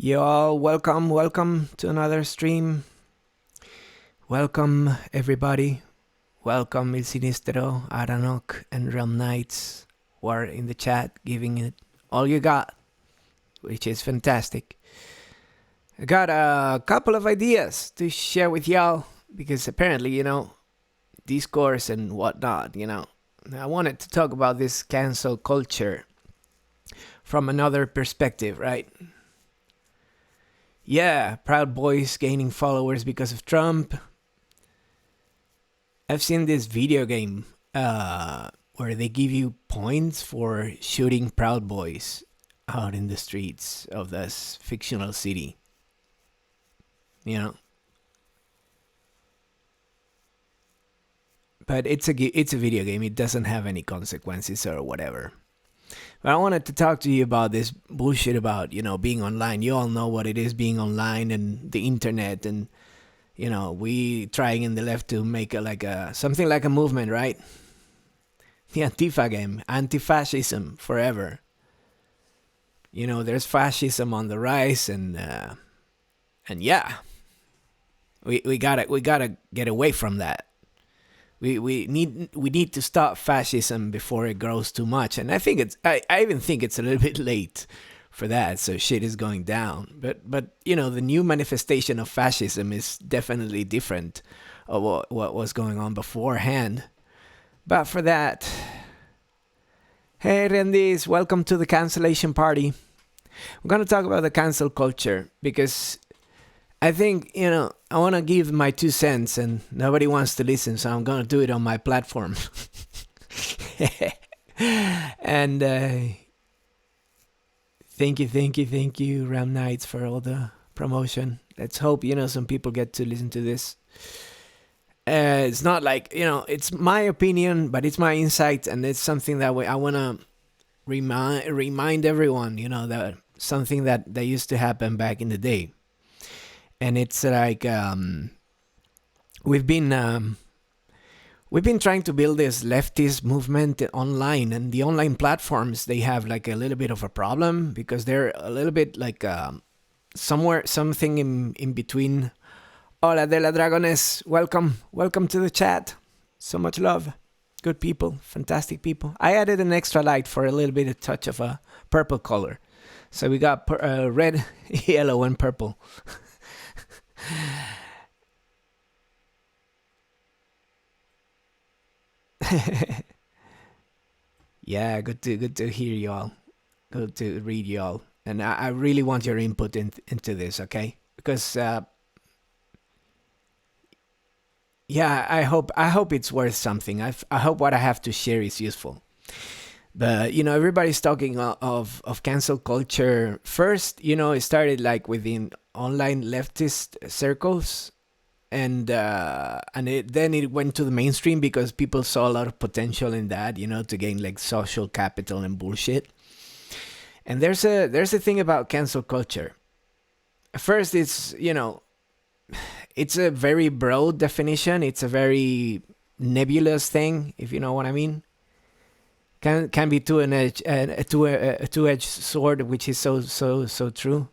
Y'all, welcome to another stream. Welcome, everybody. Welcome, Il Sinistero, Aranok, and Realm Knights, who are in the chat giving it all you got, which is fantastic. I got a couple of ideas to share with y'all, because apparently, discourse and whatnot, I wanted to talk about this cancel culture from another perspective, right? Yeah, Proud Boys gaining followers because of Trump. I've seen this video game where they give you points for shooting Proud Boys out in the streets of this fictional city. But it's a video game. It doesn't have any consequences or whatever. But I wanted to talk to you about this bullshit about, being online. You all know what it is being online and the internet, and we trying in the left to make something like a movement, right? The Antifa game, anti-fascism forever. There's fascism on the rise, and yeah, we gotta get away from that. We need to stop fascism before it grows too much, and I even think it's a little bit late for that. So shit is going down, but the new manifestation of fascism is definitely different of what was going on beforehand. But for that, hey Rendis, welcome to the cancellation party. We're gonna talk about the cancel culture because I think, I want to give my 2 cents and nobody wants to listen, so I'm going to do it on my platform. And thank you, Ram Knights, for all the promotion. Let's hope, some people get to listen to this. It's not like, it's my opinion, but it's my insight, and it's something that I want to remind everyone, that something that used to happen back in the day. And it's like we've been trying to build this leftist movement online, and the online platforms, they have like a little bit of a problem because they're a little bit like something in between. Hola de la Dragones, welcome to the chat. So much love, good people, fantastic people. I added an extra light for a little bit of touch of a purple color, so we got red, yellow, and purple. Yeah, good to hear y'all. Good to read y'all, and I really want your input into this, okay? Because yeah, I hope it's worth something. I hope what I have to share is useful. But everybody's talking of cancel culture. First, it started like within online leftist circles, and then it went to the mainstream because people saw a lot of potential in that, to gain like social capital and bullshit. And there's a thing about cancel culture. First, it's it's a very broad definition. It's a very nebulous thing, if you know what I mean. Can be a two-edged sword, which is so true.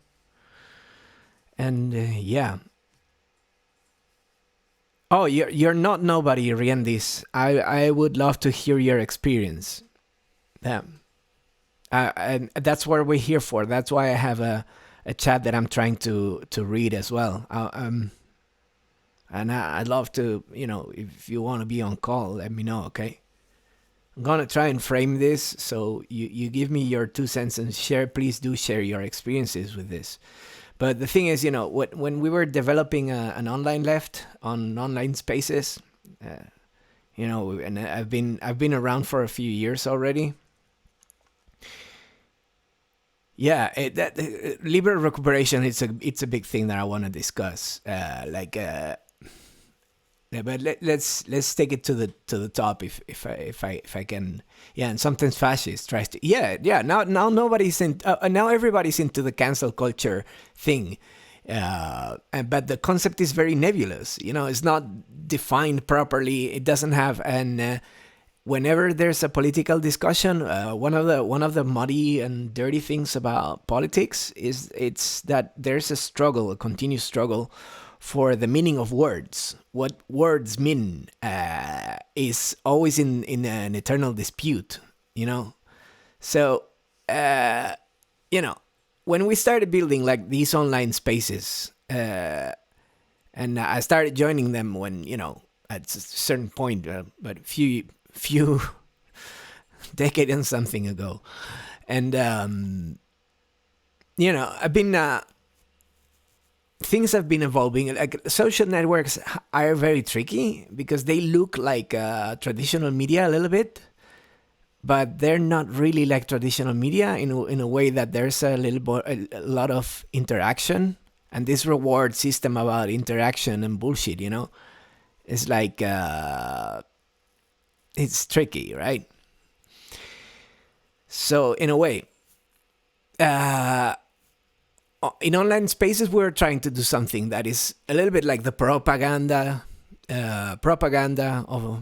And yeah. Oh, you're not nobody, Riendis. I would love to hear your experience. Yeah. And that's what we're here for. That's why I have a chat that I'm trying to read as well. And I'd love to, if you want to be on call, let me know, okay? I'm gonna try and frame this, so you give me your 2 cents and please do share your experiences with this. But the thing is, when we were developing an online left on online spaces, and I've been around for a few years already. Yeah, liberal recuperation, it's a big thing that I want to discuss. Yeah, but let's take it to the top if I can. Yeah, and sometimes fascist tries to. Yeah. Now nobody's in. Now everybody's into the cancel culture thing, but the concept is very nebulous. It's not defined properly. It doesn't have an whenever there's a political discussion, one of the muddy and dirty things about politics is it's that there's a struggle, a continuous struggle for the meaning of words. What words mean is always in an eternal dispute, you know. So uh, you know, when we started building like these online spaces, and I started joining them when at a certain point, but few decade and something ago, and I've been things have been evolving. Like social networks are very tricky because they look like traditional media a little bit, but they're not really like traditional media in a way that there's a lot of interaction, and this reward system about interaction and bullshit, it's like it's tricky, right? So in a way, uh, in online spaces, we're trying to do something that is a little bit like the propaganda of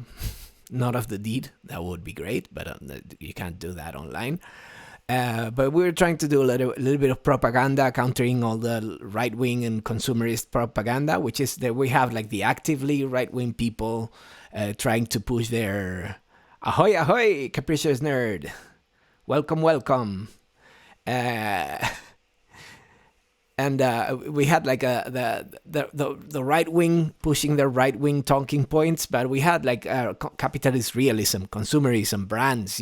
not of the deed. That would be great, but you can't do that online. But we're trying to do a little bit of propaganda, countering all the right wing and consumerist propaganda, which is that we have like the actively right wing people trying to push their ahoy, ahoy, capricious nerd, welcome, welcome. Uh, and we had like the right wing pushing their right wing talking points, but we had like capitalist realism, consumerism, brands,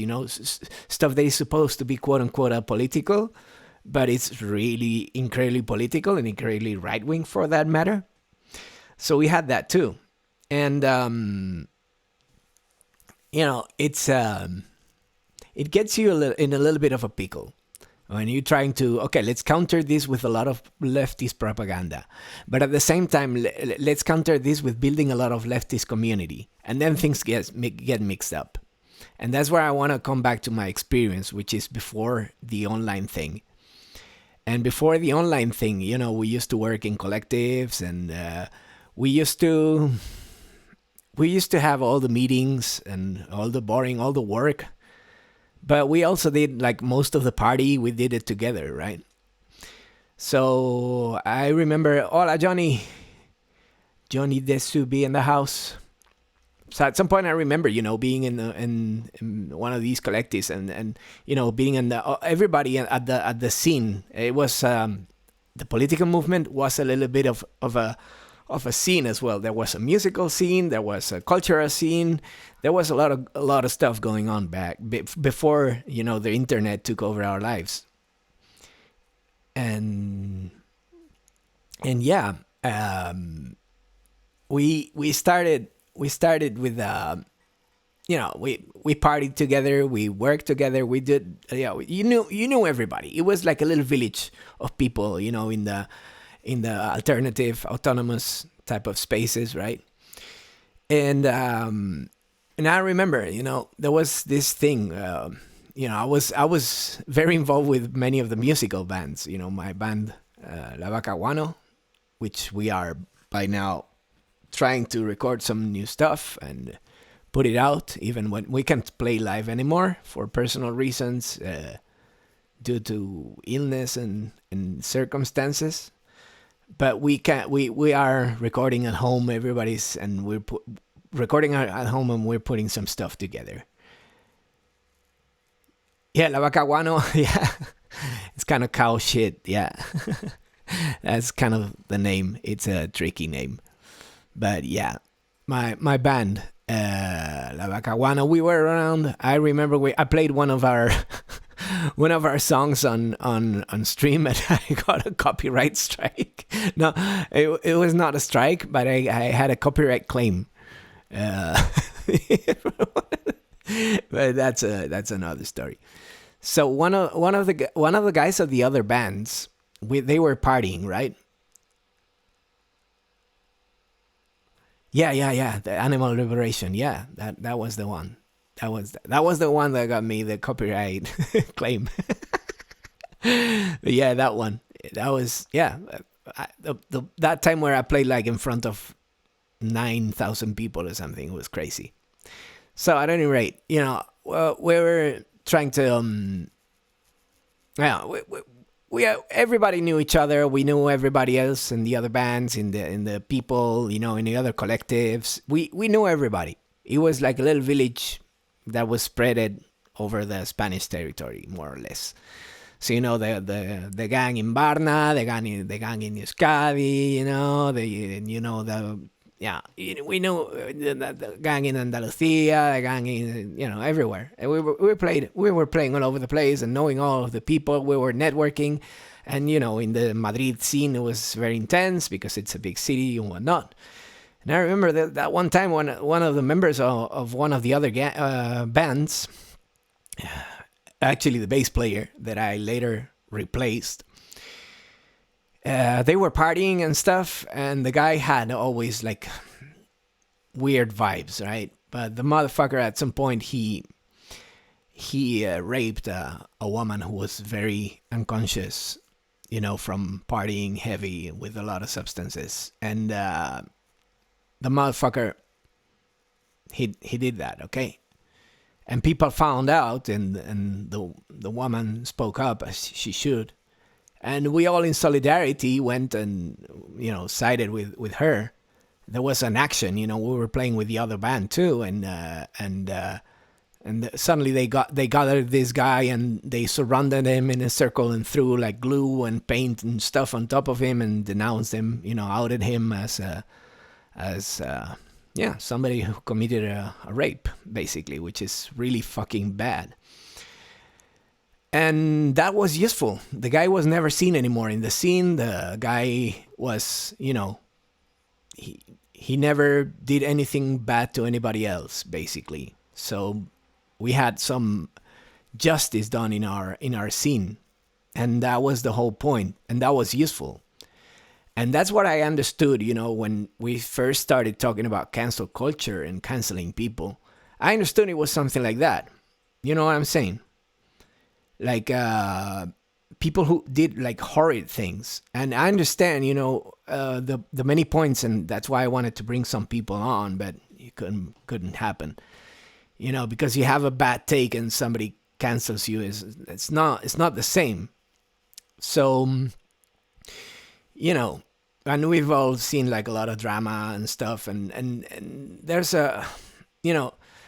stuff that is supposed to be quote unquote apolitical, but it's really incredibly political and incredibly right wing for that matter. So we had that too, and it's it gets you in a little bit of a pickle when you're trying to, okay, let's counter this with a lot of leftist propaganda, but at the same time, let's counter this with building a lot of leftist community, and then things get mixed up. And that's where I want to come back to my experience, which is before the online thing. And before the online thing, we used to work in collectives, and we used to have all the meetings and all the work. But we also did like most of the party. We did it together, right? So I remember, hola Johnny Desu be in the house. So at some point I remember, being in one of these collectives, and being in everybody at the scene. It was the political movement was a little bit of a scene as well. There was a musical scene, there was a cultural scene, there was a lot of stuff going on back before the internet took over our lives. And yeah, we started with we partied together, we worked together, we did you knew everybody. It was like a little village of people, in the alternative, autonomous type of spaces, right? And I remember, there was this thing. I was very involved with many of the musical bands. My band, La Vaca Guano, which we are by now trying to record some new stuff and put it out, even when we can't play live anymore for personal reasons, due to illness and circumstances. But we are recording at home. We're recording at home, and we're putting some stuff together. Yeah, La Vaca Guano. Yeah, it's kind of cow shit. Yeah, that's kind of the name. It's a tricky name, but yeah, my band, La Vaca Guano. We were around. I remember I played one of our songs on stream, and I got a copyright strike. No, it was not a strike, but I had a copyright claim. But that's another story. So one of the guys of the other bands, they were partying, right? Yeah. The Animal Liberation. Yeah, that was the one. That was the one that got me the copyright claim. Yeah, that one. That was that time where I played like in front of 9,000 people or something. It was crazy. So at any rate, well, we were trying to, yeah, everybody knew each other. We knew everybody else in the other bands, in the people, in the other collectives. We knew everybody. It was like a little village that was spreaded over the Spanish territory, more or less. So the gang in Varna, the gang in Euskadi, the yeah, we know the gang in Andalusia, the gang in everywhere. And we were playing all over the place and knowing all of the people. We were networking, and in the Madrid scene it was very intense because it's a big city and whatnot. And I remember that one time one of the members of one of the other bands, actually the bass player that I later replaced, they were partying and stuff, and the guy had always like weird vibes, right? But the motherfucker at some point he raped a woman who was very unconscious, from partying heavy with a lot of substances, and the motherfucker he did that, okay? And people found out, and the woman spoke up as she should, and we all in solidarity went and sided with her. There was an action, we were playing with the other band too, and suddenly they gathered this guy and they surrounded him in a circle and threw like glue and paint and stuff on top of him and denounced him, outed him as somebody who committed a rape, basically, which is really fucking bad. And that was useful. The guy was never seen anymore in the scene. The guy was, he never did anything bad to anybody else, basically. So we had some justice done in our scene, and that was the whole point, and that was useful. And that's what I understood, when we first started talking about cancel culture and canceling people. I understood it was something like that. You know what I'm saying? Like people who did like horrid things. And I understand, the many points, and that's why I wanted to bring some people on, but it couldn't happen. Because you have a bad take and somebody cancels you, it's not the same. So, and we've all seen like a lot of drama and stuff, and there's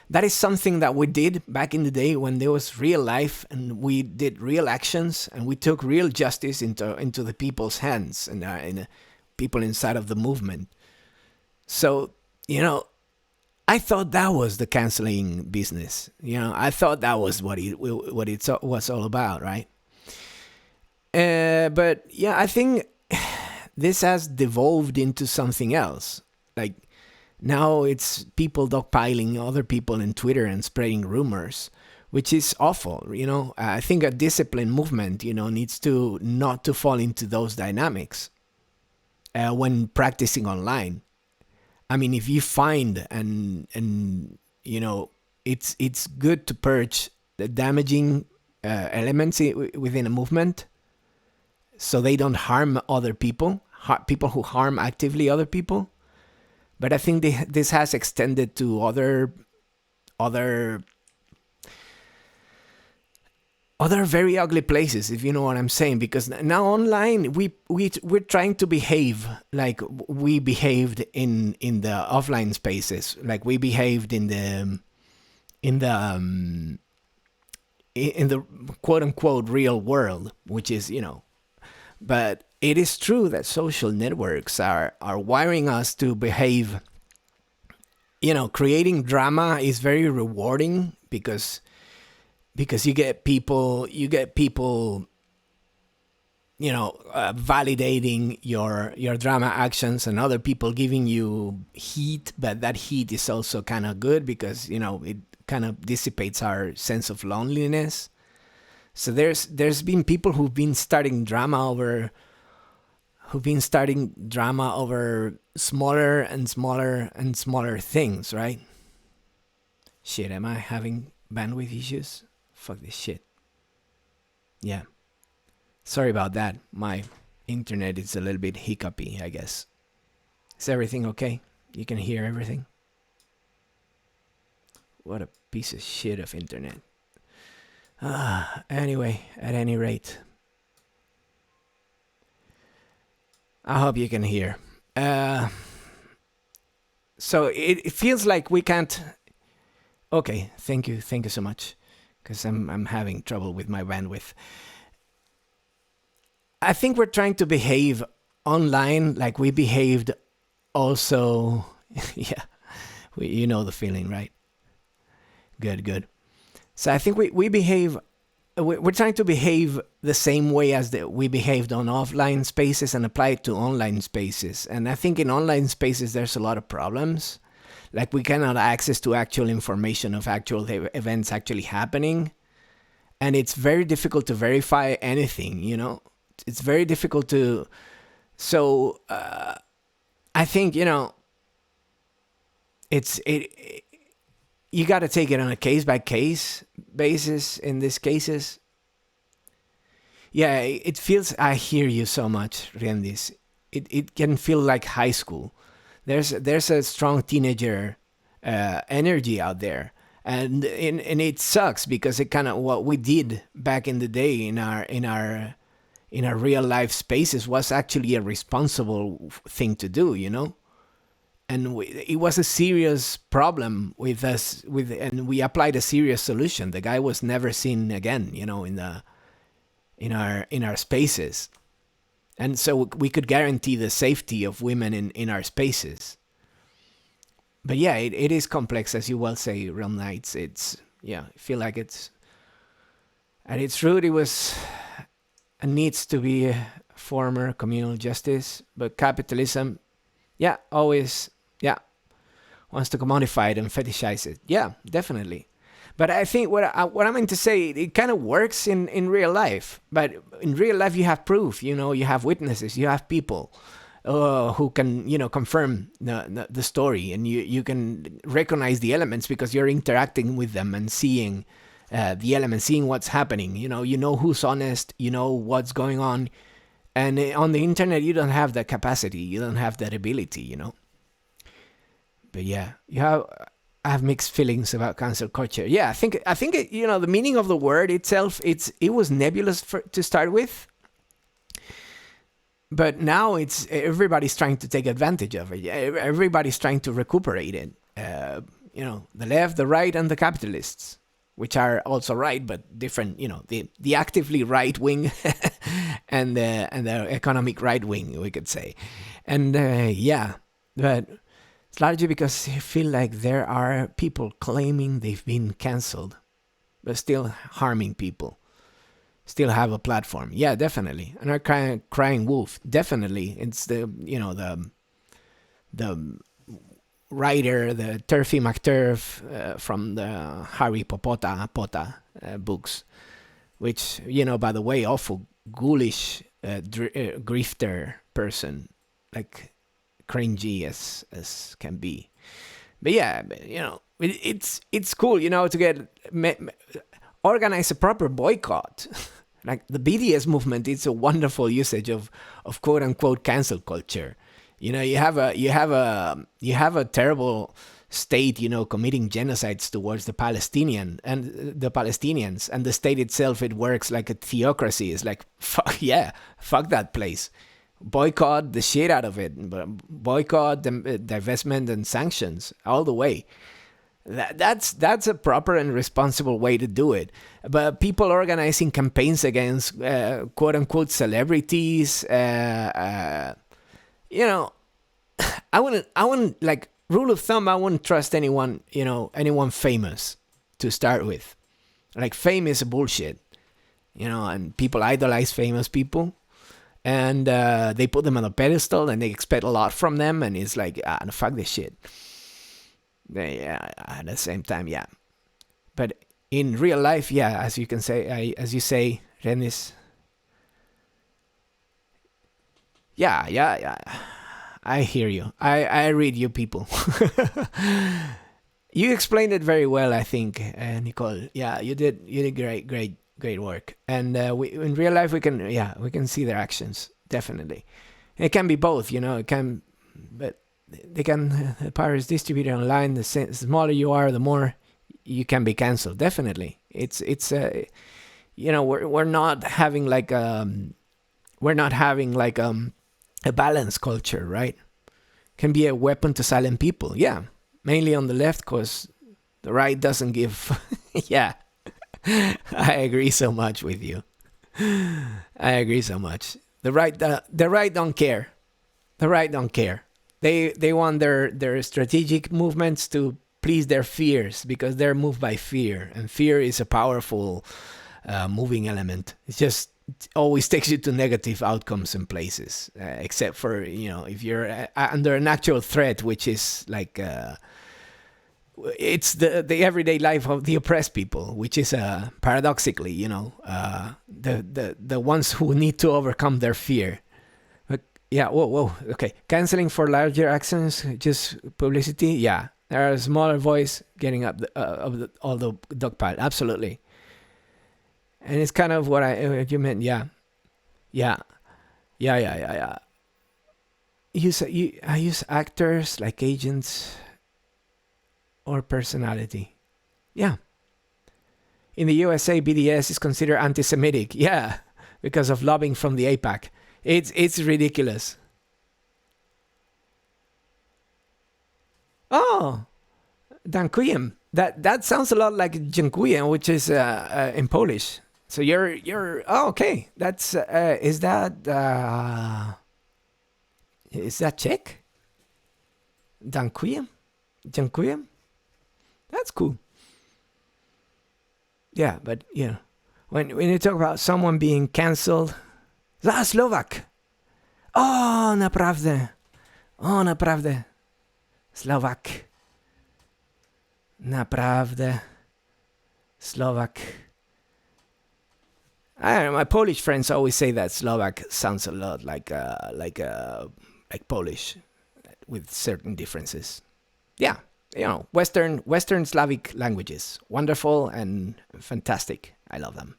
that is something that we did back in the day when there was real life, and we did real actions, and we took real justice into the people's hands and in people inside of the movement. So, I thought that was the canceling business. I thought that was what it was all about, right? But yeah, I think this has devolved into something else. Like now it's people dogpiling other people in Twitter and spreading rumors, which is awful. I think a disciplined movement, needs to not to fall into those dynamics when practicing online. I mean, if you find and it's good to purge the damaging elements within a movement, so they don't harm other people, people who harm actively other people. But I think this has extended to other very ugly places, if you know what I'm saying. Because now online, we're trying to behave like we behaved in the offline spaces, like we behaved in the quote unquote real world, which is But it is true that social networks are wiring us to behave. Creating drama is very rewarding because you get people validating your drama actions, and other people giving you heat, but that heat is also kind of good because it kind of dissipates our sense of loneliness. So there's been people who've been starting drama over smaller and smaller and smaller things, right? Shit, am I having bandwidth issues? Fuck this shit. Yeah. Sorry about that. My internet is a little bit hiccupy, I guess. Is everything okay? You can hear everything? What a piece of shit of internet. Anyway, at any rate, I hope you can hear. So it feels like we can't. Okay, thank you so much, because I'm having trouble with my bandwidth. I think we're trying to behave online like we behaved also. Yeah, you know the feeling, right? Good. So I think we behave. We're trying to behave the same way as we behaved on offline spaces and apply it to online spaces. And I think in online spaces there's a lot of problems. Like we cannot access to actual information of actual events actually happening. And it's very difficult to verify anything, you know? It's very difficult to... So I think, you know, you got to take it on a case-by-case basis in these cases. Yeah, it feels... I hear you so much, Rendis. It can feel like high school. There's a strong teenager energy out there. And it sucks because it kind of what we did back in the day in our real life spaces was actually a responsible thing to do, you know? And it was a serious problem with us, and we applied a serious solution. The guy was never seen again, you know, in our spaces, and so we could guarantee the safety of women in our spaces. But yeah, it is complex, as you well say, Realm Knights. It's I feel like it's at its root it needs to be a former communal justice, but capitalism, always. Wants to commodify it and fetishize it. Yeah, definitely. But I think what I meant to say, it kind of works in real life. But in real life, you have proof. You know, you have witnesses. You have people who can, you know, confirm the story, and you can recognize the elements because you're interacting with them and seeing the elements, seeing what's happening. You know who's honest. You know what's going on. And on the internet, you don't have that capacity. You don't have that ability. You know. But yeah, I have mixed feelings about cancel culture. Yeah, I think it, you know, the meaning of the word itself, it was nebulous to start with, but now it's everybody's trying to take advantage of it. Everybody's trying to recuperate it. You know, the left, the right, and the capitalists, which are also right but different. You know, the actively right wing and the economic right wing, we could say, and but. Largely because I feel like there are people claiming they've been cancelled, but still harming people, still have a platform. Yeah, definitely. And are crying wolf. Definitely. It's the writer, the Turfy McTurf from the Harry Potter books, which, you know, by the way, awful ghoulish grifter person, like cringy as can be. But yeah, you know, it's cool, you know, to get organize a proper boycott. Like the BDS movement, it's a wonderful usage of quote unquote cancel culture. You know, you have a terrible state, you know, committing genocides towards the Palestinians, and the state itself, it works like a theocracy. It's like, fuck that place. Boycott the shit out of it. Boycott the divestment and sanctions all the way. That's a proper and responsible way to do it. But people organizing campaigns against quote unquote celebrities, you know, I wouldn't like, rule of thumb, I wouldn't trust anyone, you know, anyone famous to start with. Like, fame is bullshit, you know, and people idolize famous people. And they put them on a pedestal and they expect a lot from them. And it's like, fuck this shit. Yeah, at the same time, yeah. But in real life, yeah, as you say, Renis. Yeah. I hear you. I read you people. You explained it very well, I think, Nicole. Yeah, you did great work. And we in real life we can see their actions, definitely. It can be both, you know. The power is distributed online. The smaller you are, the more you can be canceled. Definitely, we're not having like a balanced culture, right? Can be a weapon to silent people. Yeah, mainly on the left, because the right doesn't give. Yeah, I agree so much with you. I agree so much. The right don't care. The right don't care. They want their strategic movements to please their fears, because they're moved by fear, and fear is a powerful moving element. It always takes you to negative outcomes and places, except for if you're under an actual threat, which is like it's the everyday life of the oppressed people, which is paradoxically the ones who need to overcome their fear. But yeah, whoa, okay, canceling for larger actions, just publicity. Yeah, there are a smaller voice getting up all the dog pile. Absolutely. And it's kind of what you meant. Yeah. I use actors like agents or personality. Yeah. In the USA, BDS is considered anti-Semitic. Yeah, because of lobbying from the APAC. It's ridiculous. Oh, Dankujem. That sounds a lot like Dziękuję, which is in Polish. So you're okay. That's is that Czech? Dziękuję? Dziękuję? That's cool. Yeah, but when you talk about someone being cancelled, Slovak. Oh, naprawdę. Slovak. Naprawdę. Slovak. I don't know, my Polish friends always say that Slovak sounds a lot like Polish, with certain differences. Yeah, Western Slavic languages, wonderful and fantastic. I love them.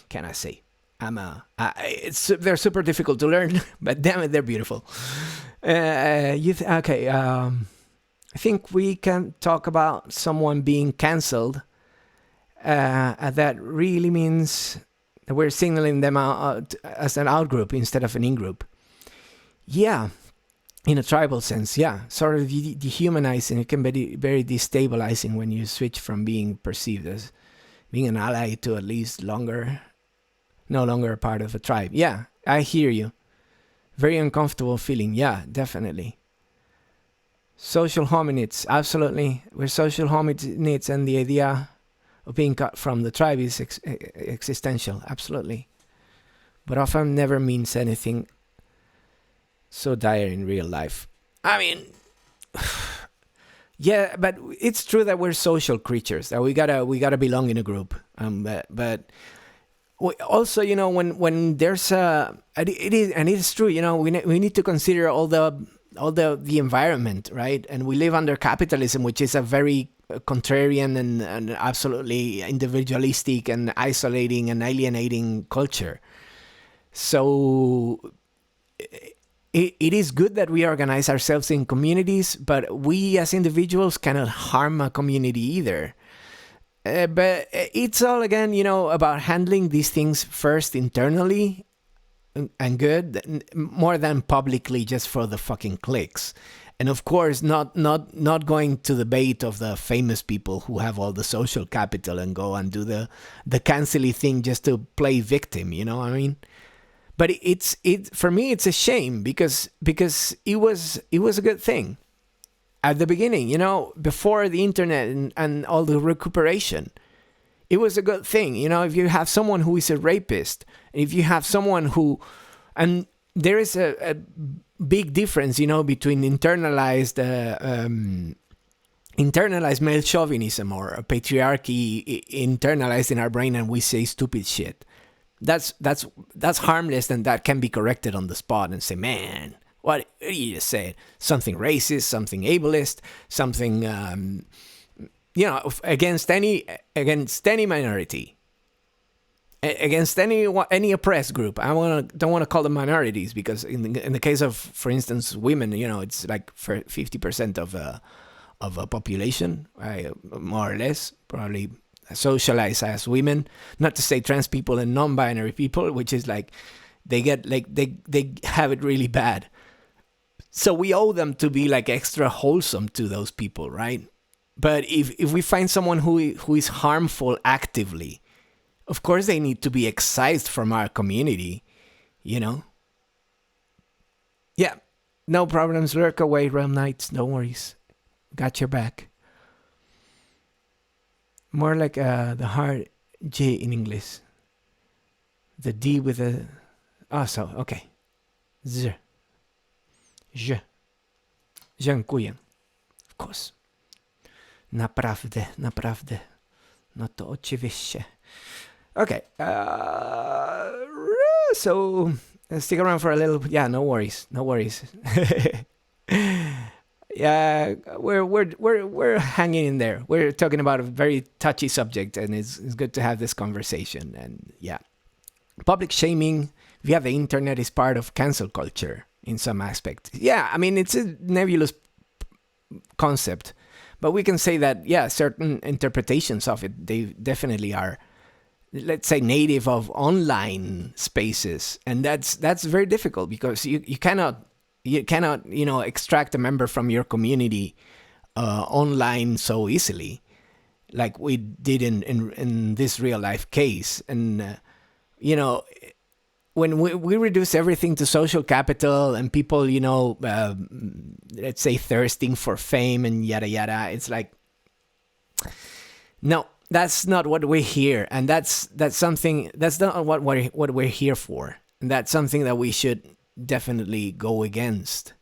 Can I say? They're super difficult to learn, but damn it, they're beautiful. Okay? I think we can talk about someone being cancelled. That really means that we're signaling them out as an out-group instead of an in-group. Yeah, in a tribal sense, yeah. Sort of dehumanizing. It can be very destabilizing when you switch from being perceived as being an ally to at least no longer a part of a tribe. Yeah, I hear you. Very uncomfortable feeling. Yeah, definitely. Social hominids, absolutely. We're social hominids, and the idea of being cut from the tribe is existential, absolutely. But often never means anything so dire in real life. I mean, yeah, but it's true that we're social creatures, that we gotta belong in a group. But also, when there's it is true. We need to consider all the environment, right? And we live under capitalism, which is a very contrarian and absolutely individualistic and isolating and alienating culture. So it is good that we organize ourselves in communities, but we as individuals cannot harm a community either. But it's all, again, about handling these things first internally and good, more than publicly just for the fucking clicks. And of course, not going to the bait of the famous people who have all the social capital and go and do the cancelly thing just to play victim. You know what I mean? But for me, it's a shame because it was a good thing at the beginning. Before the internet and all the recuperation, it was a good thing. If you have someone who is a rapist, if you have someone who, and there is a big difference, between internalized male chauvinism or patriarchy internalized in our brain, and we say stupid shit. That's harmless, and that can be corrected on the spot and say, man, what did you just say? Something racist, something ableist, something against any minority, against any oppressed group. Don't want to call them minorities, because in the case of, for instance, women, it's like 50% of a population, more or less, probably socialized as women. Not to say trans people and non-binary people, which is like they get like they have it really bad. So we owe them to be like extra wholesome to those people, right? But if we find someone who is harmful actively, of course they need to be excised from our community, you know? Yeah, no problems. Lurk away, Realm Knights. No worries. Got your back. More like the hard J in English. The D with a... Oh, so, okay. Z. J. Dziękuję. Of course. Naprawdę, naprawdę. No to oczywiście. Okay. So stick around for a little. Yeah, no worries. No worries. Yeah, we're hanging in there. We're talking about a very touchy subject, and it's good to have this conversation. And yeah, public shaming via the internet is part of cancel culture in some aspect. Yeah, I mean, it's a nebulous concept, but we can say that, yeah, certain interpretations of it, they definitely are, let's say, native of online spaces. And that's very difficult because you cannot, extract a member from your community online so easily, like we did in this real life case. And, when we reduce everything to social capital and people, let's say thirsting for fame and yada yada, it's like, no, that's not what we're here, and that's something that's not what we're here for, and that's something that we should definitely go against.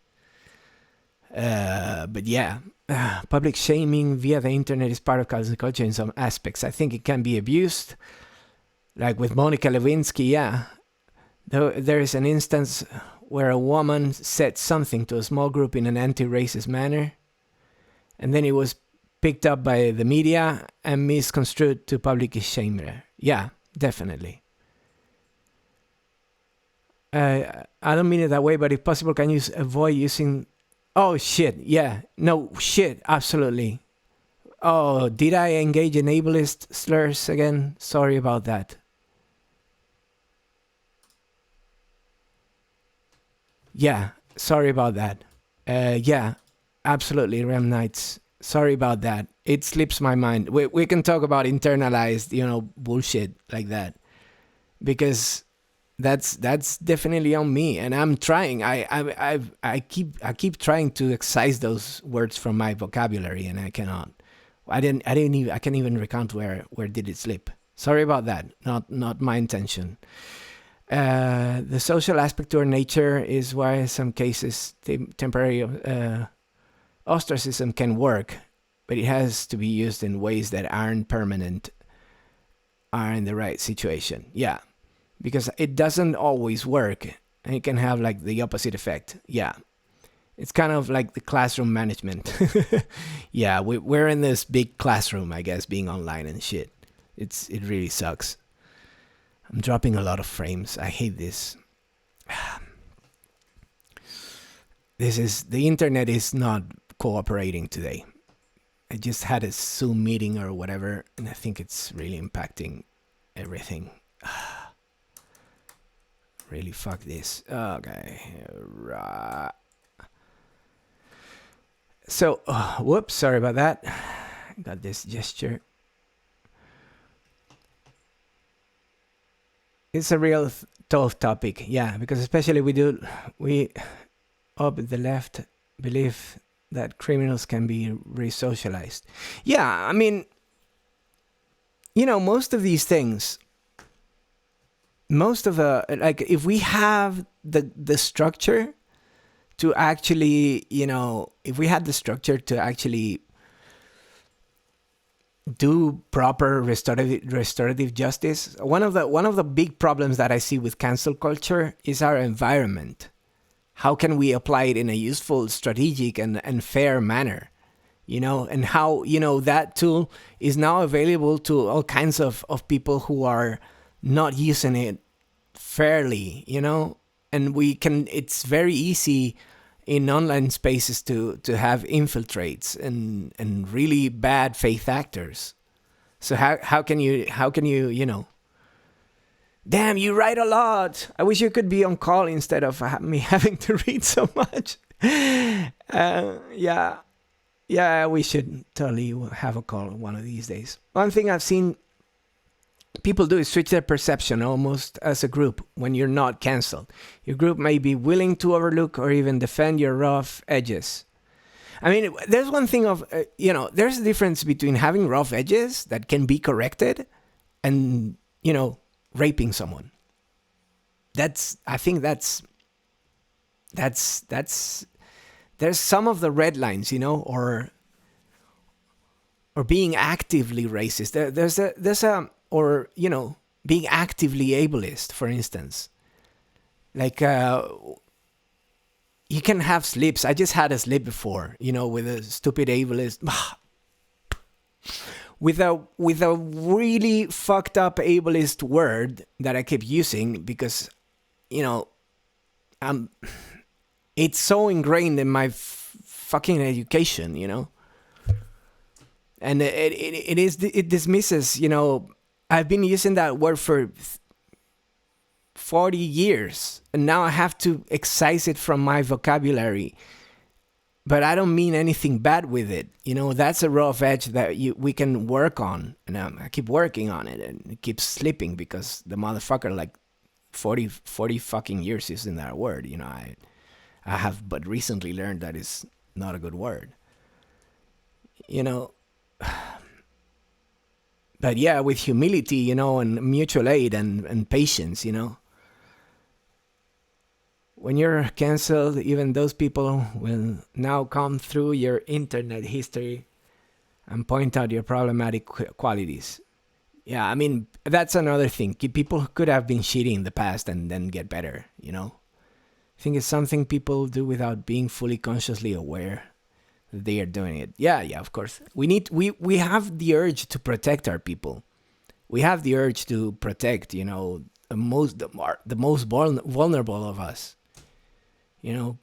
But yeah, public shaming via the internet is part of cancel culture in some aspects. I think it can be abused, like with Monica Lewinsky. Yeah. There is an instance where a woman said something to a small group in an anti-racist manner, and then it was picked up by the media and misconstrued to publicly shame her. Yeah, definitely. I don't mean it that way, but if possible, can you avoid using... Oh, shit, yeah. No, shit, absolutely. Oh, did I engage in ableist slurs again? Sorry about that. Yeah, sorry about that. Yeah, absolutely, Rem Knights. Sorry about that. It slips my mind. We can talk about internalized, bullshit like that, because that's definitely on me, and I'm trying. I keep trying to excise those words from my vocabulary, and I cannot. I can't even recount where did it slip. Sorry about that. Not my intention. The social aspect to our nature is why in some cases temporary ostracism can work, but it has to be used in ways that aren't permanent, are in the right situation. Yeah, because it doesn't always work, and it can have like the opposite effect. Yeah, it's kind of like the classroom management. Yeah, we're in this big classroom, I guess, being online and shit. It really sucks. I'm dropping a lot of frames. I hate this. The internet is not cooperating today. I just had a Zoom meeting or whatever, and I think it's really impacting everything. Really, fuck this. Okay. So, whoops, sorry about that. Got this gesture. It's a real tough topic, yeah, because especially we up the left believe that criminals can be re-socialized. Yeah, I mean, most of these things, if we have the structure to actually, if we had the structure to actually do proper restorative justice. One of the big problems that I see with cancel culture is our environment. How can we apply it in a useful, strategic, and fair manner? And how, that tool is now available to all kinds of people who are not using it fairly, and it's very easy in online spaces to have infiltrates and really bad faith actors. So how can you damn, you write a lot. I wish you could be on call instead of me having to read so much. Yeah, we should totally have a call one of these days. One thing I've seen people do is switch their perception almost as a group when you're not cancelled. Your group may be willing to overlook or even defend your rough edges. I mean, there's one thing of, there's a difference between having rough edges that can be corrected and, raping someone. I think that's there's some of the red lines, or being actively racist. Or being actively ableist, for instance. Like you can have slips. I just had a slip before, with a stupid ableist. With a really fucked up ableist word that I kept using because, it's so ingrained in my fucking education, and it dismisses, I've been using that word for 40 years, and now I have to excise it from my vocabulary. But I don't mean anything bad with it. That's a rough edge that we can work on. And I keep working on it, and it keeps slipping because the motherfucker, like 40 fucking years using that word. I have but recently learned that it's not a good word. But yeah, with humility, and mutual aid and patience, When you're canceled, even those people will now come through your internet history and point out your problematic qualities. Yeah, I mean, that's another thing. People could have been shitty in the past and then get better, I think it's something people do without being fully consciously aware that they are doing it. Yeah, of course. We have the urge to protect our people. We have the urge to protect, the most vulnerable of us.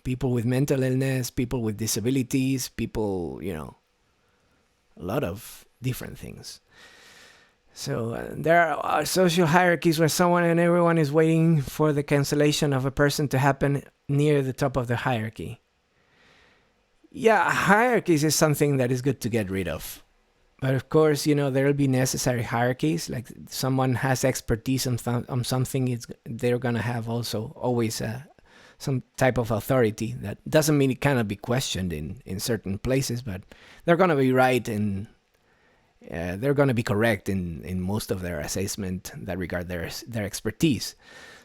People with mental illness, people with disabilities, people, a lot of different things. So there are social hierarchies where someone and everyone is waiting for the cancellation of a person to happen near the top of the hierarchy. Yeah, hierarchies is something that is good to get rid of. But of course, there will be necessary hierarchies. Like someone has expertise on something, they're going to have also always some type of authority. That doesn't mean it cannot be questioned in certain places, but they're going to be right and they're going to be correct in most of their assessment that regard their expertise.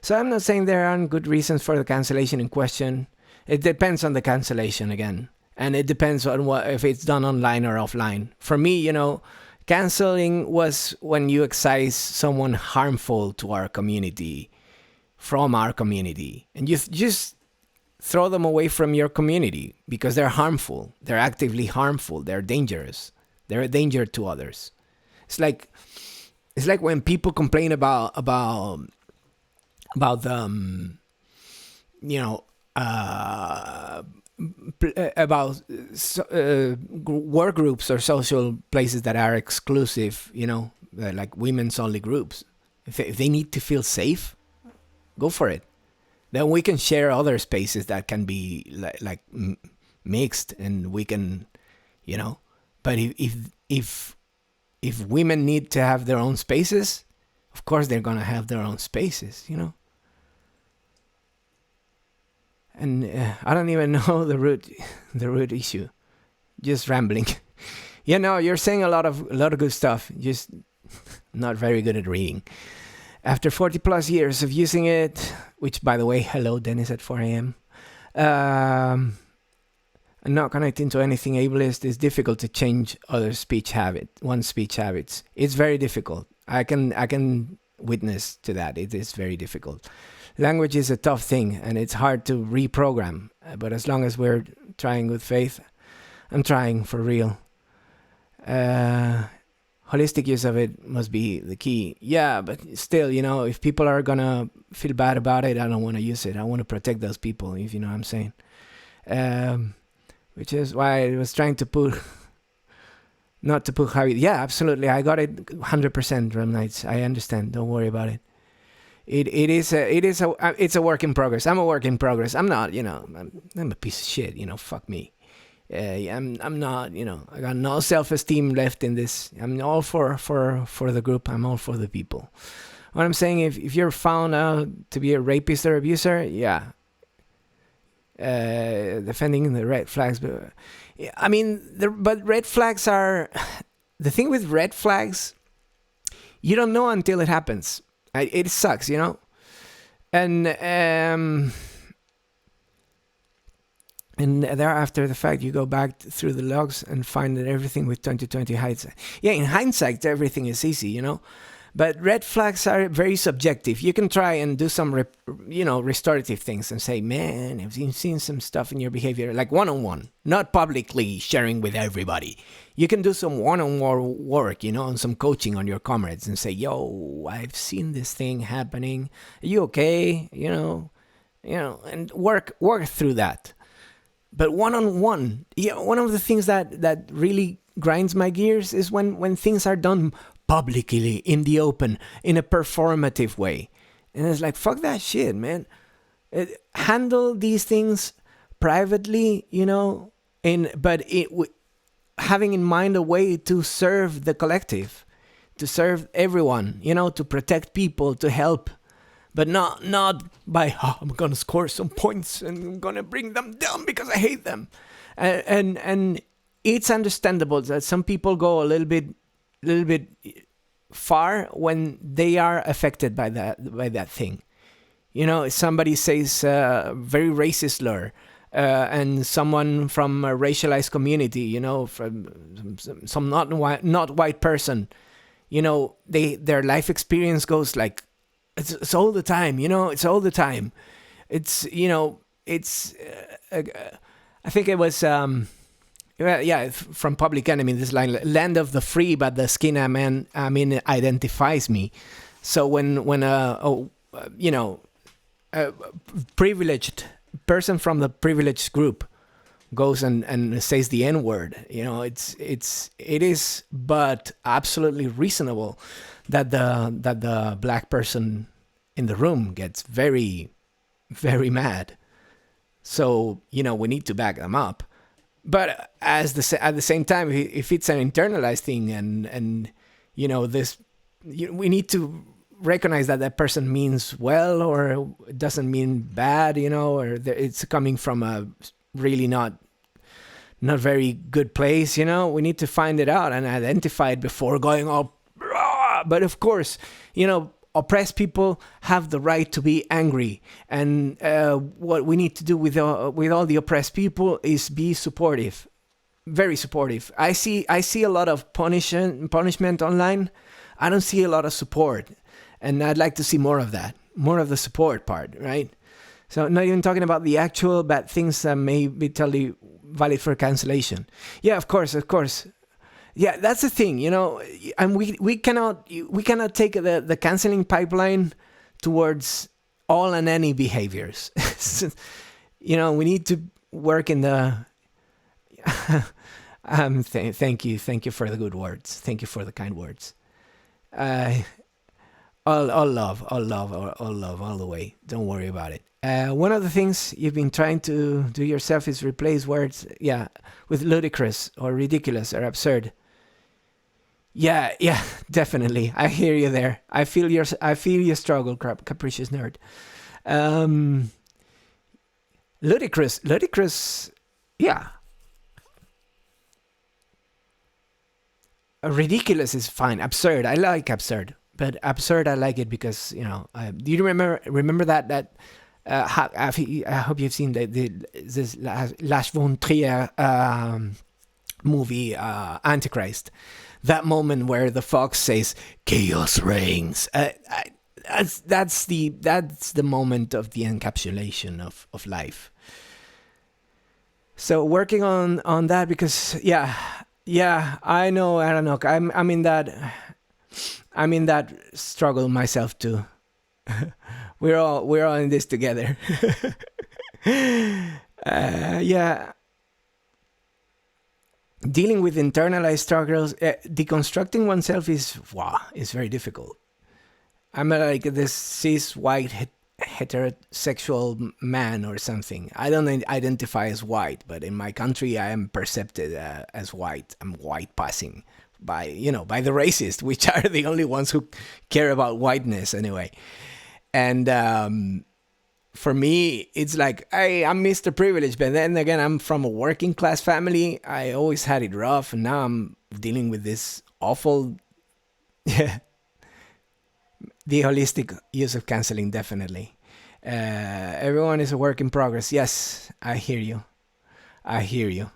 So I'm not saying there aren't good reasons for the cancellation in question. It depends on the cancellation again. And it depends on if it's done online or offline. For me, canceling was when you excise someone harmful to our community from our community. And you just throw them away from your community because they're harmful. They're actively harmful. They're dangerous. They're a danger to others. It's like when people complain about the about work groups or social places that are exclusive, like women's only groups. If they need to feel safe, go for it. Then we can share other spaces that can be like mixed, and we can, But if women need to have their own spaces, of course they're gonna have their own spaces, And I don't even know the root issue. Just rambling. You're saying a lot of good stuff. Just not very good at reading. After 40 plus years of using it, which by the way, hello Dennis at 4 a.m. And not connecting to anything ableist, it's difficult to change one's speech habits. It's very difficult. I can witness to that. It is very difficult. Language is a tough thing, and it's hard to reprogram. But as long as we're trying with faith, I'm trying for real. Holistic use of it must be the key. Yeah, but still, if people are gonna feel bad about it, I don't want to use it. I want to protect those people, if you know what I'm saying. um, which is why I was trying to put not to put Javi. Yeah, absolutely, I got it 100%. Drum Knights, I understand. Don't worry about it. It's a work in progress. I'm a work in progress. I'm not, I'm a piece of shit. Fuck me. I'm not, I got no self-esteem left in this. I'm all for the group. I'm all for the people. What I'm saying, if you're found out to be a rapist or abuser, yeah, defending the red flags. But I mean, but red flags are the thing with red flags. You don't know until it happens. It sucks, and and thereafter the fact you go back through the logs and find that everything with 2020 hindsight. Yeah, in hindsight everything is easy, But red flags are very subjective. You can try and do some, restorative things and say, man, I've seen some stuff in your behavior, like one-on-one, not publicly sharing with everybody. You can do some one-on-one work, and some coaching on your comrades and say, yo, I've seen this thing happening. Are you okay? And work through that. But one-on-one, one of the things that really grinds my gears is when things are done publicly, in the open, in a performative way. And it's like, fuck that shit, man. Handle these things privately, but having in mind a way to serve the collective, to serve everyone, to protect people, to help. But not by, I'm going to score some points and I'm going to bring them down because I hate them. And it's understandable that some people go a little bit far when they are affected by that thing. Somebody says very racist slur, and someone from a racialized community, from some not white person, their life experience goes like, it's all the time, it's all the time. It's, it's, I think it was, from Public Enemy, this line, land of the free, but the skin I'm in identifies me. So when a privileged person from the privileged group goes and says the N-word, it is but absolutely reasonable that the black person in the room gets very, very mad. So, we need to back them up. But at the same time, if it's an internalized thing and we need to recognize that person means well or doesn't mean bad, or it's coming from a really not very good place, we need to find it out and identify it before going all. But of course, oppressed people have the right to be angry, and what we need to do with all the oppressed people is be supportive, very supportive. I see a lot of punishment online. I don't see a lot of support, and I'd like to see more of that, more of the support part, right? So not even talking about the actual bad things that may be totally valid for cancellation. Yeah, of course. Yeah, that's the thing, and we cannot take the canceling pipeline towards all and any behaviors. We need to work in the. Thank you for the good words. Thank you for the kind words. All love all the way. Don't worry about it. One of the things you've been trying to do yourself is replace words, with ludicrous or ridiculous or absurd. Yeah, definitely. I hear you there. I feel your struggle, capricious nerd. Ludicrous. Yeah. Ridiculous is fine. Absurd. I like absurd, but absurd I like it because do you remember that? I hope you've seen this Lars von Trier movie, Antichrist. That moment where the fox says "chaos reigns." That's the moment of the encapsulation of life. So working on that because I know. I'm in that struggle myself too. we're all in this together. Yeah, dealing with internalized struggles, deconstructing oneself is wow, is very difficult. I'm like this cis white heterosexual man or something. I don't identify as white, but in my country, I am perceived as white. I'm white passing by by the racist, which are the only ones who care about whiteness anyway. And for me, it's like I'm Mr. Privilege, but then again, I'm from a working class family. I always had it rough, and now I'm dealing with this awful. The holistic use of canceling, definitely. Everyone is a work in progress. Yes, I hear you. I hear you.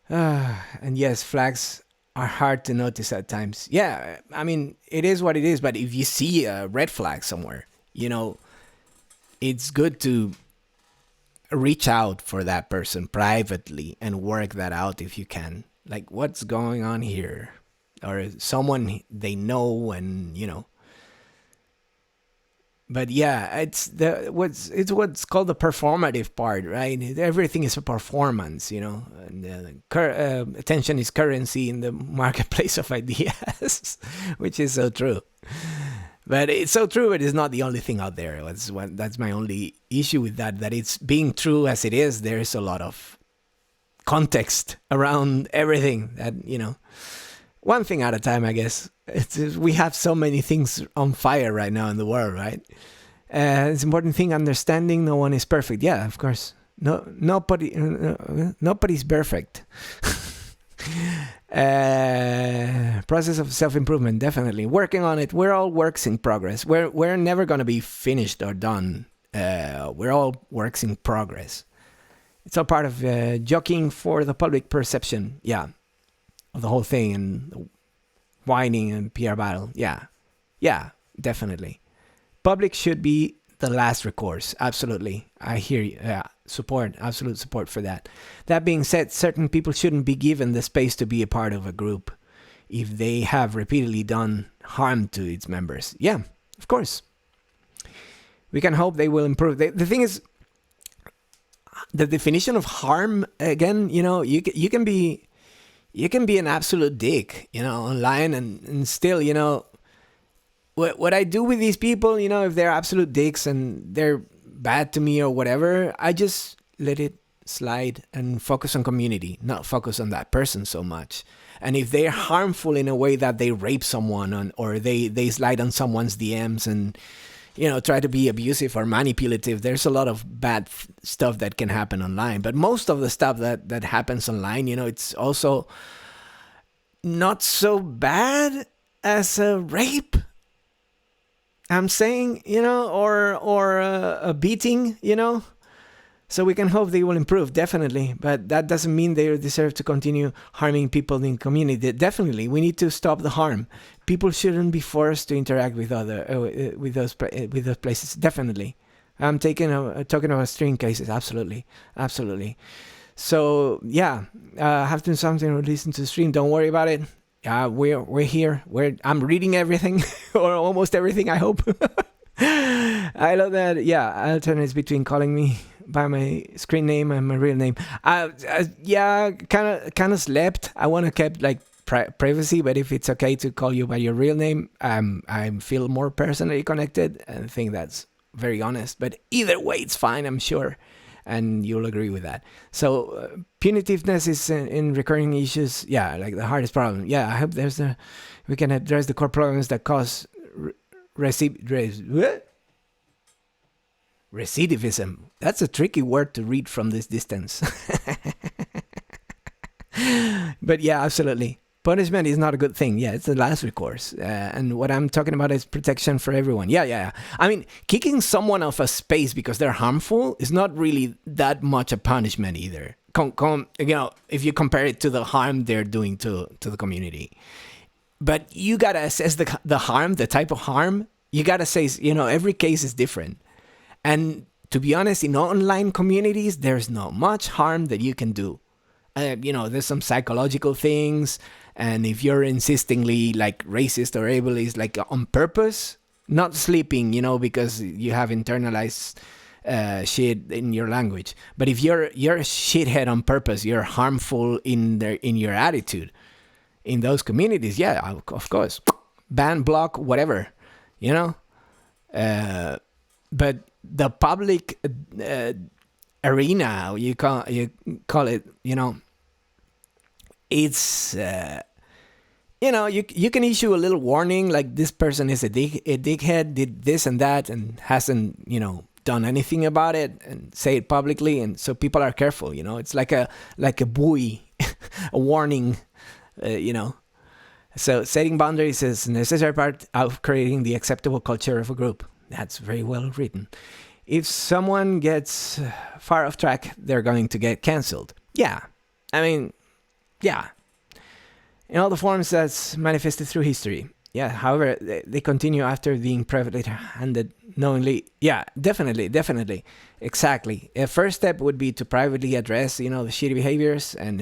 And yes, flags are hard to notice at times. Yeah, I mean, it is what it is, but if you see a red flag somewhere, it's good to reach out for that person privately and work that out if you can. Like, what's going on here? Or someone they know, and but yeah, it's what's called the performative part, right? Everything is a performance, And attention is currency in the marketplace of ideas, which is so true. But it's so true. But it's not the only thing out there. That's my only issue with that. That it's being true as it is. There is a lot of context around everything. That. One thing at a time, I guess. We have so many things on fire right now in the world, right? It's important thing understanding. No one is perfect. Yeah, of course. Nobody's perfect. Process of self-improvement, definitely working on it. We're all works in progress. We're never gonna be finished or done. We're all works in progress. It's all part of jockeying for the public perception. Yeah, of the whole thing, and whining and PR battle. Yeah, definitely. Public should be the last recourse. Absolutely, I hear you. Yeah, absolute support for that. That being said, certain people shouldn't be given the space to be a part of a group if they have repeatedly done harm to its members. Yeah, of course. We can hope they will improve. The thing is, the definition of harm again. You can be an absolute dick, online, and still, what I do with these people, if they're absolute dicks and they're bad to me or whatever, I just let it slide and focus on community, not focus on that person so much. And if they're harmful in a way that they rape someone or they slide on someone's DMs and try to be abusive or manipulative, there's a lot of bad stuff that can happen online. But most of the stuff that happens online, it's also not so bad as a rape. I'm saying, or a beating, So we can hope they will improve, definitely. But that doesn't mean they deserve to continue harming people in the community. Definitely, we need to stop the harm. People shouldn't be forced to interact with with those places. Definitely, I'm talking about extreme cases. Absolutely. So yeah, have to do something or listen to the stream. Don't worry about it. We're here. I'm reading everything or almost everything. I hope. I love that. Yeah, alternates between calling me by my screen name and my real name. Yeah, kind of slept. I want to keep like privacy, but if it's okay to call you by your real name, I feel more personally connected and think that's very honest. But either way, it's fine, I'm sure, and you'll agree with that. So punitiveness is in recurring issues. Yeah, like the hardest problem. Yeah, I hope we can address the core problems that cause recidivism. That's a tricky word to read from this distance. But yeah, absolutely. Punishment is not a good thing. Yeah, it's the last recourse. And what I'm talking about is protection for everyone. Yeah. I mean, kicking someone off a space because they're harmful is not really that much a punishment either. If you compare it to the harm they're doing to the community. But you got to assess the harm, the type of harm. You got to say, every case is different. And to be honest, in online communities, there's not much harm that you can do. There's some psychological things. And if you're insistingly like racist or ableist, like on purpose, not sleeping, because you have internalized shit in your language. But if you're a shithead on purpose, you're harmful in your attitude in those communities. Yeah, of course, ban, block, whatever, you know. But the public arena, you call it, it's you can issue a little warning like this person is a dickhead, did this and that, and hasn't done anything about it, and say it publicly, and so people are careful. It's like a buoy, a warning. So setting boundaries is a necessary part of creating the acceptable culture of a group. That's very well written. If someone gets far off track, they're going to get canceled. Yeah. I mean, yeah. In all the forms that's manifested through history. Yeah, however, they continue after being privately handed knowingly. Yeah, definitely. Exactly. A first step would be to privately address, the shitty behaviors, and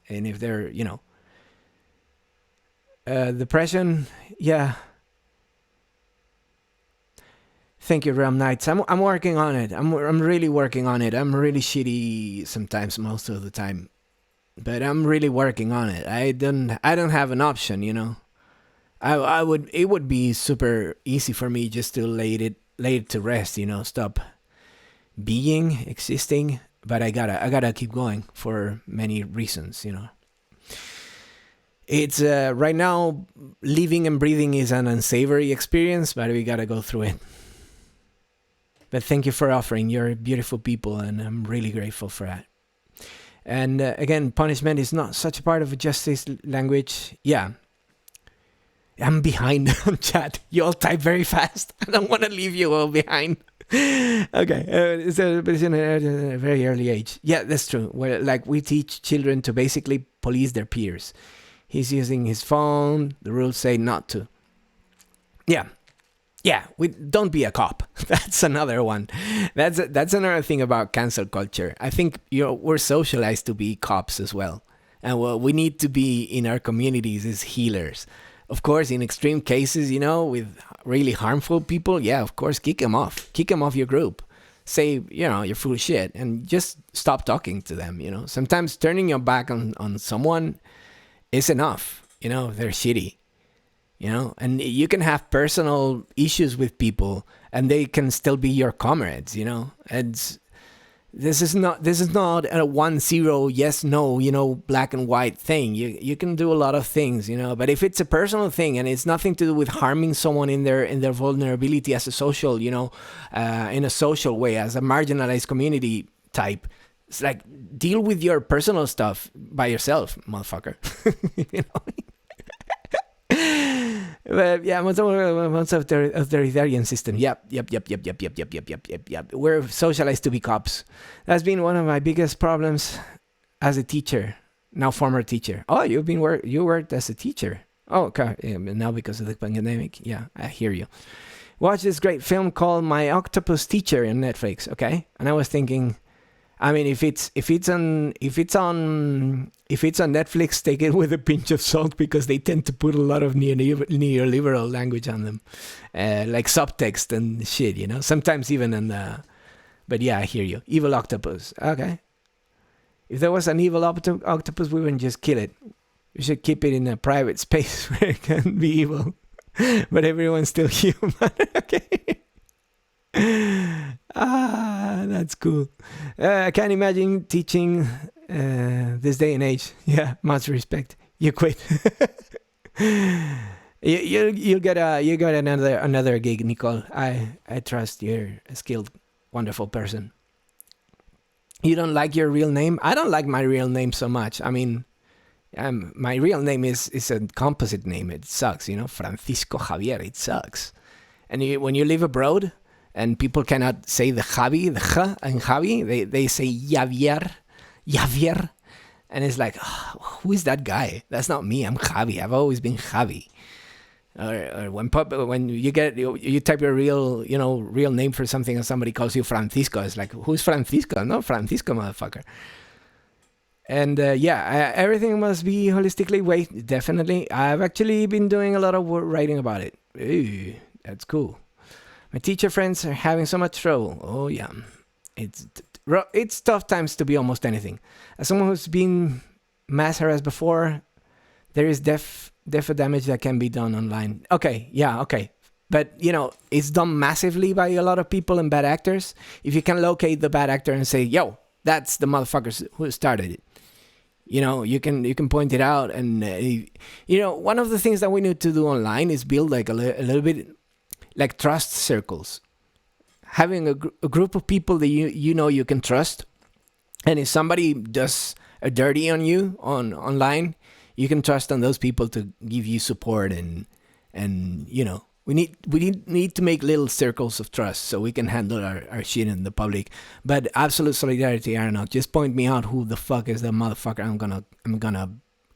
if they're, depression, yeah. Thank you, Realm Knights. I'm working on it. I'm really working on it. I'm really shitty sometimes, most of the time, but I'm really working on it. I don't have an option, It would be super easy for me just to lay it to rest, stop being, existing, but I gotta keep going for many reasons, It's right now, living and breathing is an unsavory experience, but we gotta go through it. But thank you for offering. You're beautiful people, and I'm really grateful for that. And again, punishment is not such a part of a justice language. Yeah. I'm behind on chat. You all type very fast. I don't want to leave you all behind. Okay. But it's in a very early age. Yeah, that's true. We teach children to basically police their peers. He's using his phone. The rules say not to. Yeah. Yeah, don't be a cop. That's another one. That's another thing about cancel culture. I think we're socialized to be cops as well. And what we need to be in our communities is healers. Of course, in extreme cases, with really harmful people, yeah, of course, kick them off. Kick them off your group. Say, you're full of shit, and just stop talking to them, Sometimes turning your back on someone is enough, they're shitty. And you can have personal issues with people, and they can still be your comrades, And this is not a 1-0 yes no, black and white thing. You can do a lot of things, But if it's a personal thing and it's nothing to do with harming someone in their vulnerability as a social, in a social way, as a marginalized community type, it's like, deal with your personal stuff by yourself, motherfucker. But yeah, most of the authoritarian system. Yep. We're socialized to be cops. That's been one of my biggest problems as a teacher, now former teacher. Oh, you worked as a teacher. Oh, okay. Yeah, now because of the pandemic. Yeah, I hear you. Watch this great film called My Octopus Teacher on Netflix. Okay, and I was thinking, I mean, if it's on Netflix, take it with a pinch of salt, because they tend to put a lot of neoliberal language on them, like subtext and shit. Sometimes even in the. But yeah, I hear you. Evil octopus. Okay. If there was an evil octopus, we wouldn't just kill it. We should keep it in a private space where it can be evil, but everyone's still human. Okay. That's cool. I can't imagine teaching this day and age. Yeah, much respect. You quit. You'll get another gig, Nicole. I trust you're a skilled, wonderful person. You don't like your real name? I don't like my real name so much. I mean, my real name is a composite name. It sucks, Francisco Javier. It sucks. And when you live abroad, and people cannot say the Javi, the J and Javi. They say Javier. And it's like, who is that guy? That's not me. I'm Javi. I've always been Javi. Or when you type your real name for something and somebody calls you Francisco, it's like, who's Francisco? No, Francisco, motherfucker. And everything must be holistically weighted. Definitely. I've actually been doing a lot of writing about it. Ooh, that's cool. My teacher friends are having so much trouble. Oh, yeah. It's tough times to be almost anything. As someone who's been mass harassed before, there is def damage that can be done online. Okay, yeah, okay. But it's done massively by a lot of people and bad actors. If you can locate the bad actor and say, "Yo, that's the motherfuckers who started it," you can point it out. And one of the things that we need to do online is build like a little bit like trust circles. Having a group of people that you can trust, and if somebody does a dirty on you on online, you can trust on those people to give you support. And we need to make little circles of trust so we can handle our shit in the public. But absolute solidarity, I don't know. Just point me out who the fuck is the motherfucker. I'm gonna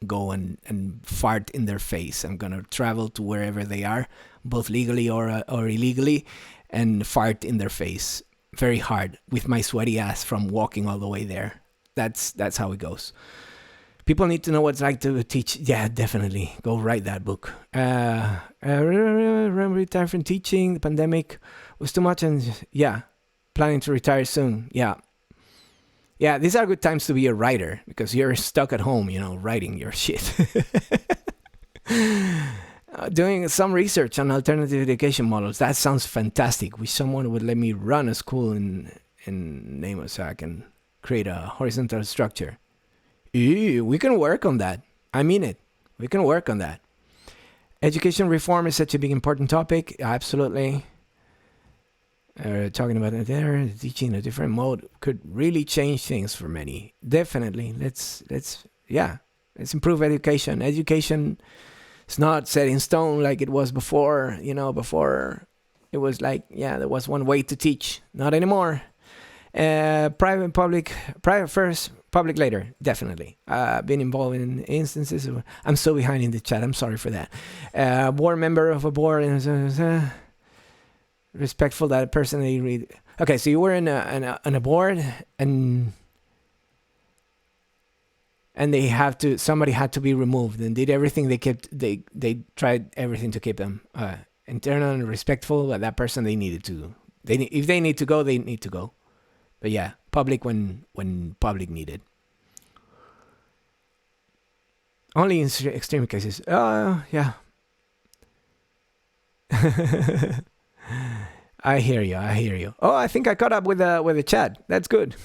go and fart in their face. I'm gonna travel to wherever they are, both legally or illegally, and fart in their face very hard with my sweaty ass from walking all the way there. That's how it goes. People need to know what it's like to teach. Yeah, definitely. Go write that book. Retire from teaching. The pandemic was too much, and yeah, planning to retire soon. Yeah. Yeah, these are good times to be a writer because you're stuck at home, writing your shit. Doing some research on alternative education models. That sounds fantastic. Wish someone would let me run a school in name it so I can create a horizontal structure. We can work on that. I mean it. We can work on that. Education reform is such a big important topic. Absolutely. Talking about it there, teaching a different mode could really change things for many. Definitely. Let's improve education. Education is not set in stone like it was before. Before it was like, there was one way to teach. Not anymore. Private, public, private first, public later, definitely. Been involved in instances. I'm so behind in the chat. I'm sorry for that. Board member of a board, respectful that person that you read. Okay, so you were in a board, and somebody had to be removed, and did everything they tried everything to keep them internal and respectful. But that person, they needed to. If they need to go, they need to go. But yeah, public when public needed. Only in extreme cases. Yeah. I hear you. Oh, I think I caught up with the chat. That's good.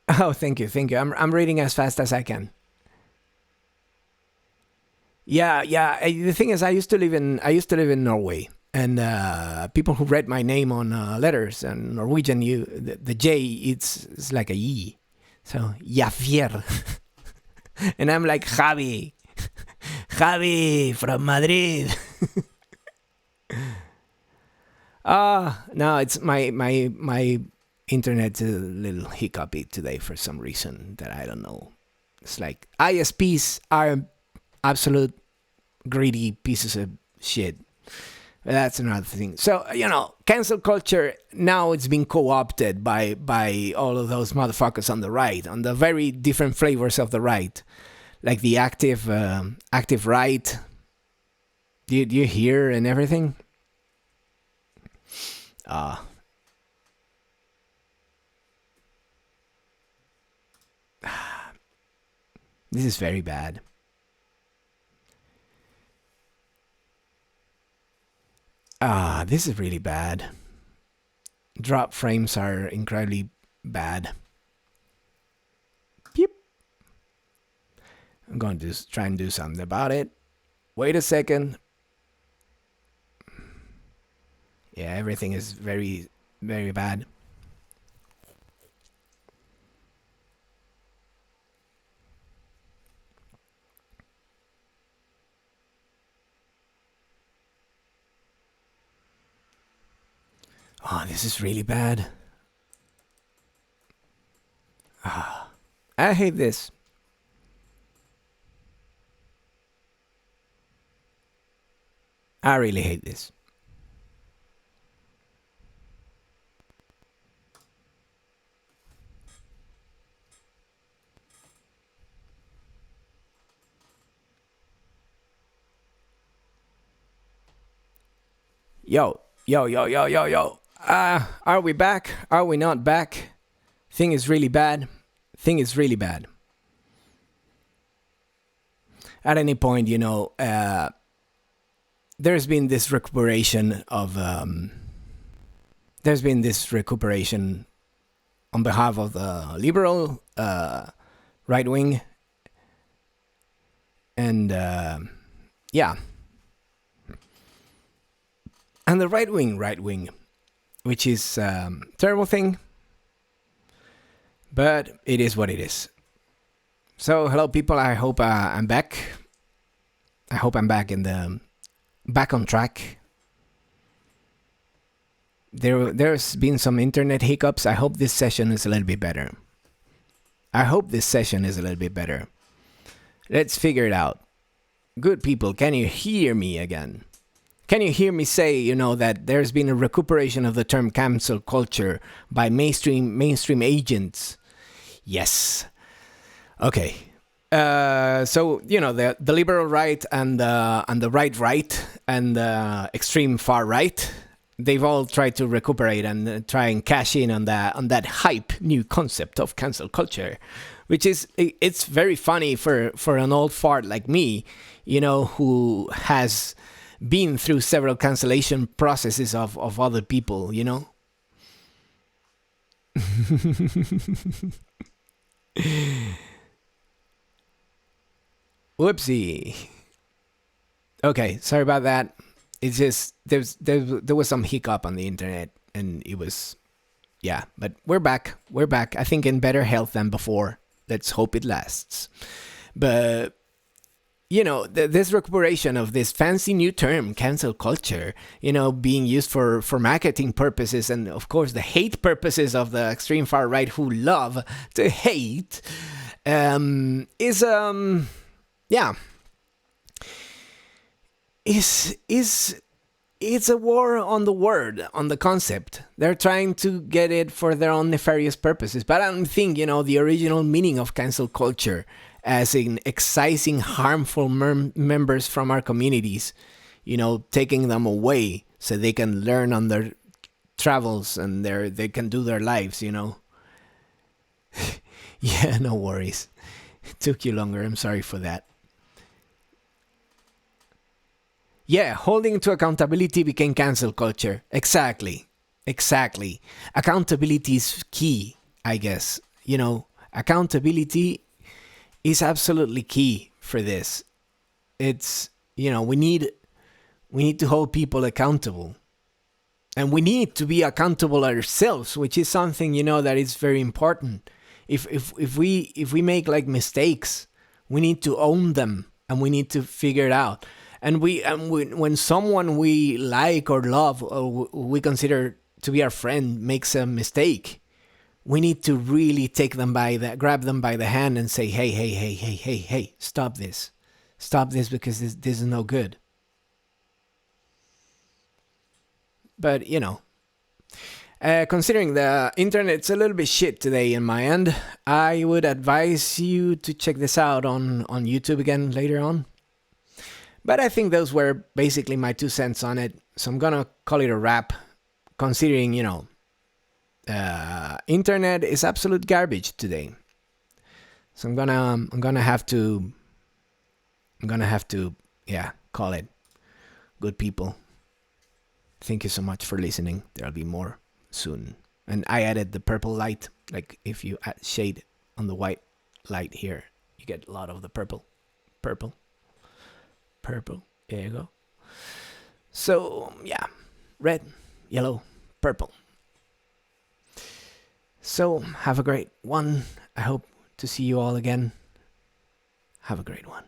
Oh, thank you. I'm reading as fast as I can. Yeah. The thing is, I used to live in Norway, and people who read my name on letters and Norwegian, the J, it's like a E, so Javier, and I'm like Javi from Madrid. No, it's my internet's a little hiccupy today for some reason that I don't know. It's like ISPs are absolute greedy pieces of shit. That's another thing. So, cancel culture, now it's been co-opted by all of those motherfuckers on the right, on the very different flavors of the right. Like the active right. Do you hear and everything? This is very bad. This is really bad. Drop frames are incredibly bad. Yep. I'm going to try and do something about it. Wait a second. Yeah, everything is very, very bad. Oh, this is really bad. I hate this. I really hate this. Yo, yo, yo, yo, yo, yo. Are we back? Are we not back? Thing is really bad. Thing is really bad. At any point, there's been this recuperation of. There's been this recuperation on behalf of the liberal right wing, and yeah, and the right wing, which is terrible thing, but it is what it is. So hello, people. I hope I'm back. I hope I'm back back on track. There's been some internet hiccups. I hope this session is a little bit better. Let's figure it out. Good people, can you hear me again? Can you hear me say, that there's been a recuperation of the term cancel culture by mainstream agents? Yes. Okay. So the liberal right and the right and the extreme far right, they've all tried to recuperate and try and cash in on that hype new concept of cancel culture, which is it's very funny for an old fart like me, who has been through several cancellation processes of other people, Whoopsie. Okay, sorry about that. It's just there was some hiccup on the internet, and it was but we're back. I think in better health than before. Let's hope it lasts. But this recuperation of this fancy new term, cancel culture, being used for marketing purposes and, of course, the hate purposes of the extreme far right who love to hate, is it's a war on the word, on the concept. They're trying to get it for their own nefarious purposes. But I don't think, the original meaning of cancel culture as in excising harmful members from our communities, taking them away so they can learn on their travels and they can do their lives, Yeah, no worries. It took you longer. I'm sorry for that. Yeah, holding to accountability became cancel culture. Exactly. Accountability is key, I guess. Accountability is absolutely key for this. It's, we need to hold people accountable. And we need to be accountable ourselves, which is something, that is very important. If we make like mistakes, we need to own them and we need to figure it out. And when someone we like or love or we consider to be our friend makes a mistake, we need to really grab them by the hand and say, hey, stop this because this is no good. But considering the internet's a little bit shit today in my end, I would advise you to check this out on YouTube again later on. But I think those were basically my 2 cents on it. So I'm gonna call it a wrap, considering, internet is absolute garbage today. So I'm gonna have to call it. Good people. Thank you so much for listening. There'll be more soon. And I added the purple light. Like if you add shade on the white light here, you get a lot of the purple. There you go. So red, yellow, purple. So have a great one. I hope to see you all again. Have a great one.